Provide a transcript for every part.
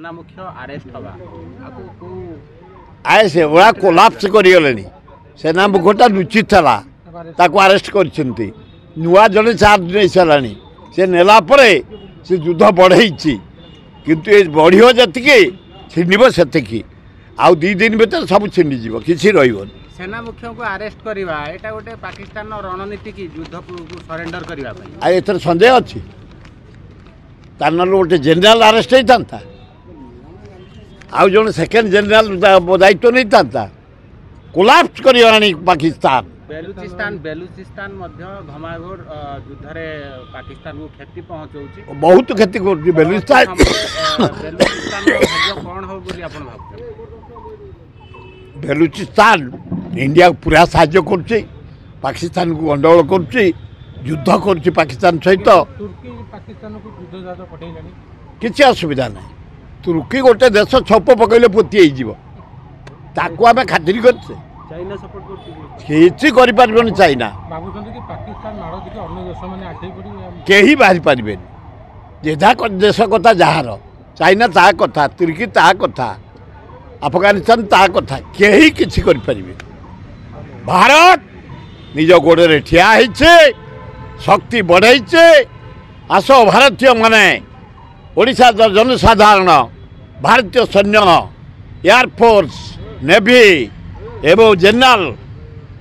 सेना मुख्य अरेस्ट हवा आए से बड़ा कोलाप्स करिगलेनी सेना मुखटा लुचि था ताको अरेस्ट करछंती नुआ जने चार्ज नहीं सारानी से नेला परे से युद्ध बढ़ई किंतु ये बढ़ियो जतिके छिंडिबो सेतिकी आउ 2 दिन भीतर सब छिंडी जीवो किछि रहिबो सेना मुख्य को अरेस्ट करवा एटा गोटे पाकिस्तान रणनीति की युद्ध को सरेंडर करबा पई आ एथर संदेह अछि तानल गोटे जनरल अरेस्ट होता आउ जन सेकेंड जनरल दायित्व नहीं था कोलाप्स करी पाकिस्तान बेलुचिस्तान मध्य घमाघोर युद्ध रे पाकिस्तान को क्षति पहुंचाउची बहुत क्षति कर बेलुचिस्तान कौन हो बोली आपण भाबते बेलुचिस्तान इंडिया पूरा साहाय्य कर पाकिस्तान को गंडगोल कर युद्ध कर पाकिस्तान सहित किसी असुविधा ना तुर्की गोटे देश छप पकड़े पोती ताकू आम खातिर करते किसी कर चाइना कहीं बाहरी पारे जेजा देश कथा जार चाइना ता कथा तुर्की ता कथा अफगानिस्तान ता कथा कहीं किसी करें भारत निज गोड़े ठिया शक्ति बढ़ाइचे आस भारतीय माने ओडिशा जनसाधारण भारतीय सैन्य एयरफोर्स नेवी एवं जनरल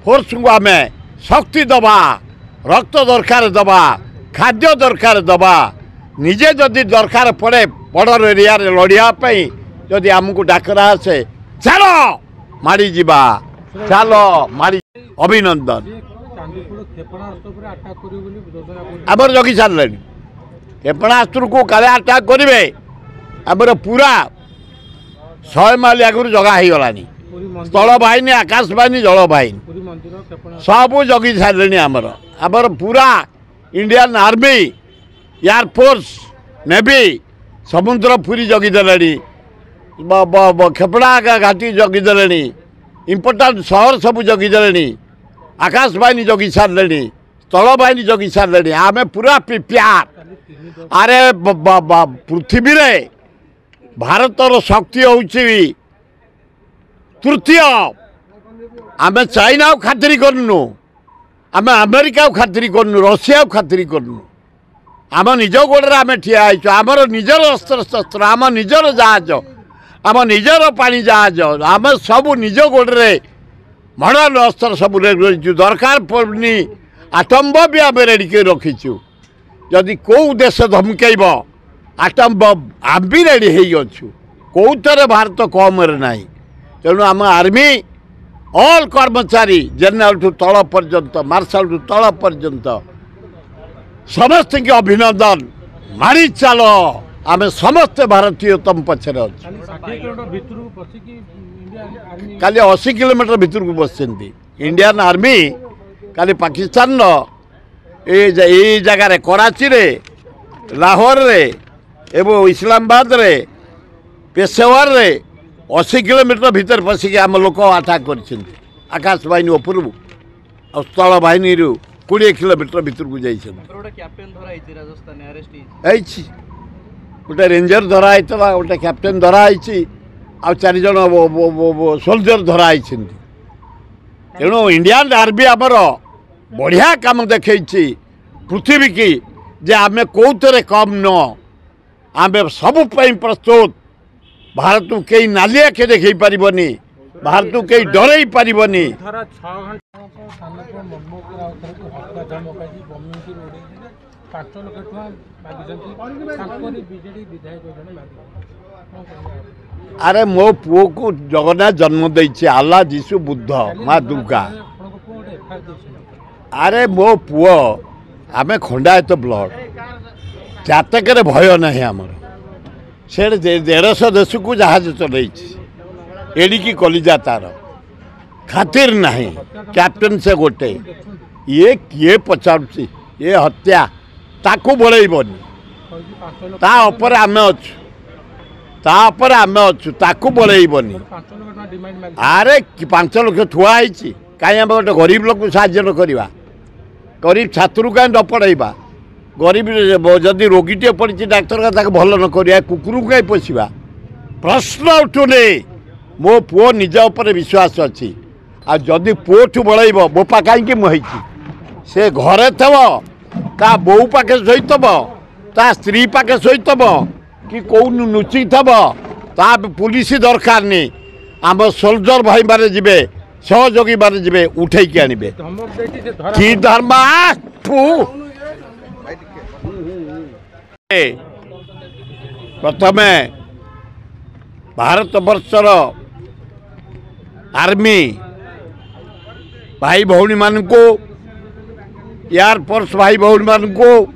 फोर्स को आम शक्ति दबा रक्त दरकार दबा खाद्य दरकार दबा निजे जदि दरकार पड़े बॉर्डर एरिया लड़ाई जदि आमको डाकरा आसे चलो मारी जीवा चलो मारी अभिनंदन आमर जगी सारे क्षेपणास्त्र को काले अटैक करेंगे आमर पूरा 100 माइल आगुरी जगह हो गलानी स्थल बाहिनी आकाश बाहिनी जल बाहिनी सब जगी सारे आमर पूरा इंडियन आर्मी एयरफोर्स नेवी समुद्र पुरी जगीदे क्षेपणा घाटी जगीदे इम्पोर्टाट सहर सब जगीदे आकाश बाहिनी जगी सारे स्थल बाहिनी जगी सारे आम पूरा प्रिपेयर अरे पृथ्वी रे भारतर शक्ति होउची तृतीय आम चाइना खातिर करनु आम अमेरिका खातिर करनु रशिया खातिर करनु आम निज गोड़े आम ठिया आमर निजर अस्त्र शस्त्र आम निजर जहाज आम निजर पानी जहाज आम सब निज गोड़े मॉडर्न अस्त्र सब दरकार पड़नी आटम बम भी आम रेडी कर रखीचु जदि कौ देश धमकेब आटम बम आम भी रेडी होइछु कौथरे भारत कम ना तेणु आम आर्मी ऑल कर्मचारी जनरल ठू तल पर्यंत मार्शल ठू तल पर्यंत समस्त की अभिनंदन मारी चल आम समस्त भारतीय तुम पचर काली 80 किलोमीटर भितर को बस इंडियन आर्मी काली पाकिस्तान ये जगार कराची रे लाहौर रे एवं इस्लामाबाद रे पेशावर रे 80 किलोमीटर भीतर पशिक आम लोक अटैक कर आकाश बाहिनी उपरू और स्थल बाहिनी 20 किलोमीटर भीतर को गोटे रेंजर धराई गोटे कैप्टेन धराई आ 4 जन सोल्जर धराई तेणु इंडियन आर्मी आमर बढ़िया काम देखी पृथ्वी की जे आम कौथरे कम न आम सब प्रस्तुत भारत को कई नाली आखे देखे पारनी भारत को कई डरई पारनी अरे मो पुओ को जगन्नाथ जन्म देछि आल्ला जीशु बुद्ध माँ दुर्गा अरे मो पुओ आम खंडायत ब्लड जातक भय ना आमर से 150 देश को जहाज चल एडिकी कलिजा तार खातिर ना कैप्टेन से गोटे ये किए पचारुची ये हत्या ताकू बड़ेबनी तापर आम अच्छु तापर आम अच्छु ताकू बड़ेबनी अरे 5 लाख थुआई कहीं आम गोटे गरीब लोक साहाଯ୍य न करवा गरीब छात्र कहीं न पढ़ेबा गरीब जदि रोगीटे पड़ी डाक्तर का भल न कर कुकुर कहीं पोषा प्रश्न उठुने मो पुओ निज उपर विश्वास अच्छी आदि पुओठू बड़े बोपा कहीं मुझे से घरे थब ता बो पाखे शोथब ता स्त्री पाखे शोथब कि कौ नुची थब ता पुलिस दरकार नहीं आम सोल्जर भाई मारे जीवे सहयोगी मारे जीवे उठे कि आनबे कि धर्म प्रथमे भारत वर्षर आर्मी भाई भौणी मान को एयरफोर्स भाई भौणी मान को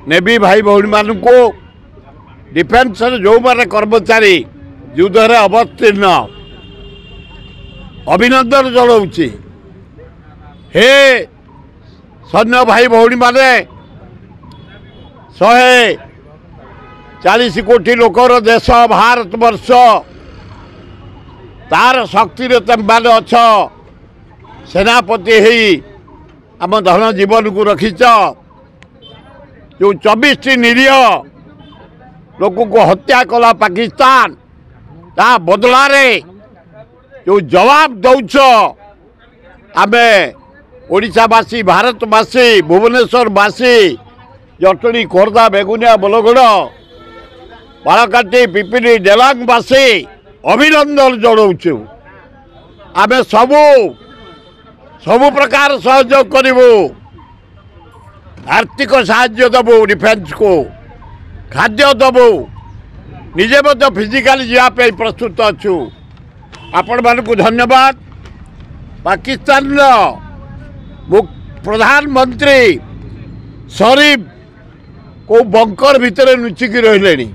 नेवी भाई भौणी मान को डिफेन्स जो माने कर्मचारी युद्ध में अवतीर्ण अभिनंदन जनाऊँच हे सैन्य भाई भौणी माने 140 कोटी लोकर देश भारत वर्ष तार शक्ति मैंने अच्छ सेनापति आम धन जीवन को रखीच जो 24 निरीह लोक को हत्या कला पाकिस्तान ता बदलारे जो जवाब दौच आमे ओडिशावासी भारतवासी भुवनेश्वरवासी जटणी खोर्धा बेगुनिया बलगड़ बालकाटी पिपिली डेलांगवासी अभिनंदन जनाऊँ आमे सबु प्रकार सहयोग करूँ आर्थिक साहाय्य दबू डिफेन्स को खाद्य दबू निजे फिजिकाली जावाई प्रस्तुत अच्छु आपण मान को धन्यवाद। पाकिस्तान प्रधानमंत्री शरीफ को बंकर भितर लुचिक रही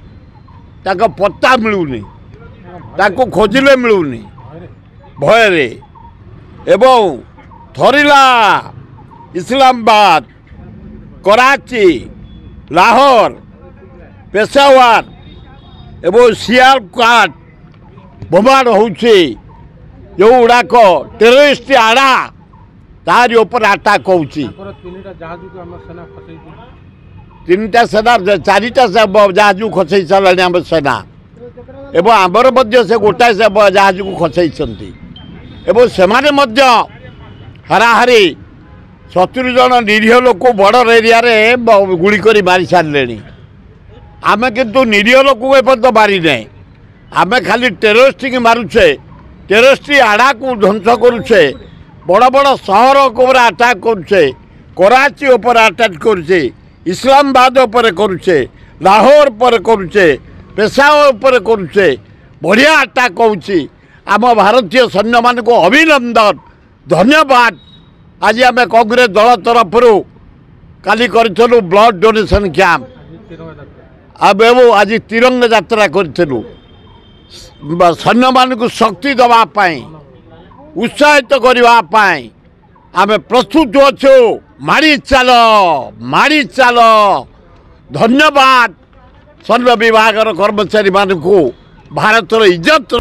पत्ता मिलूनी खोजिले मिलूनी भय एवं थरिला इस्लामाबाद कराची लाहौर पेशावर एवं सियालकोट बोमाड़ होउछि जो गुड़ाक टेररिस्ट आड़ा तारी ऊपर अटैक होउछि तीनटा सेना चारिटा जहाज खसई सारे आम सेना एवं आमर मध्य से गोटाए जहाज को खसई एवं सेमाने मध्य हाराहारी 70 जन निरीह लोक बॉर्डर एरिया रे गुड़ी करी मारी सारे आमे किंतु निरीह लोक को एपर्यंत मारी नहीं आमे खाली टेररिस्ट की मारुचे टेररिस्ट आड़ा को ध्वंस करुचे बड़ बड़ सहर ऊपर अटैक करुचे कराची ऊपर अटैक करुचे इस्लामाबाद ऊपर करुचे लाहौर पर करुचे पेशावर ऊपर करुचे बढ़िया अटैक होउछि आम भारतीय सैन्य मान को अभिनंदन धन्यवाद। आज आम कांग्रेस दल तरफ काली करूँ ब्लड डोनेशन कैंप आज तिरंगा यात्रा करूँ सैन्य मान को शक्ति दवापाई उत्साहित करने आम प्रस्तुत अच्छु मारी चाल धन्यवाद सैन्य विभाग कर्मचारी मान को भारत इज्जत।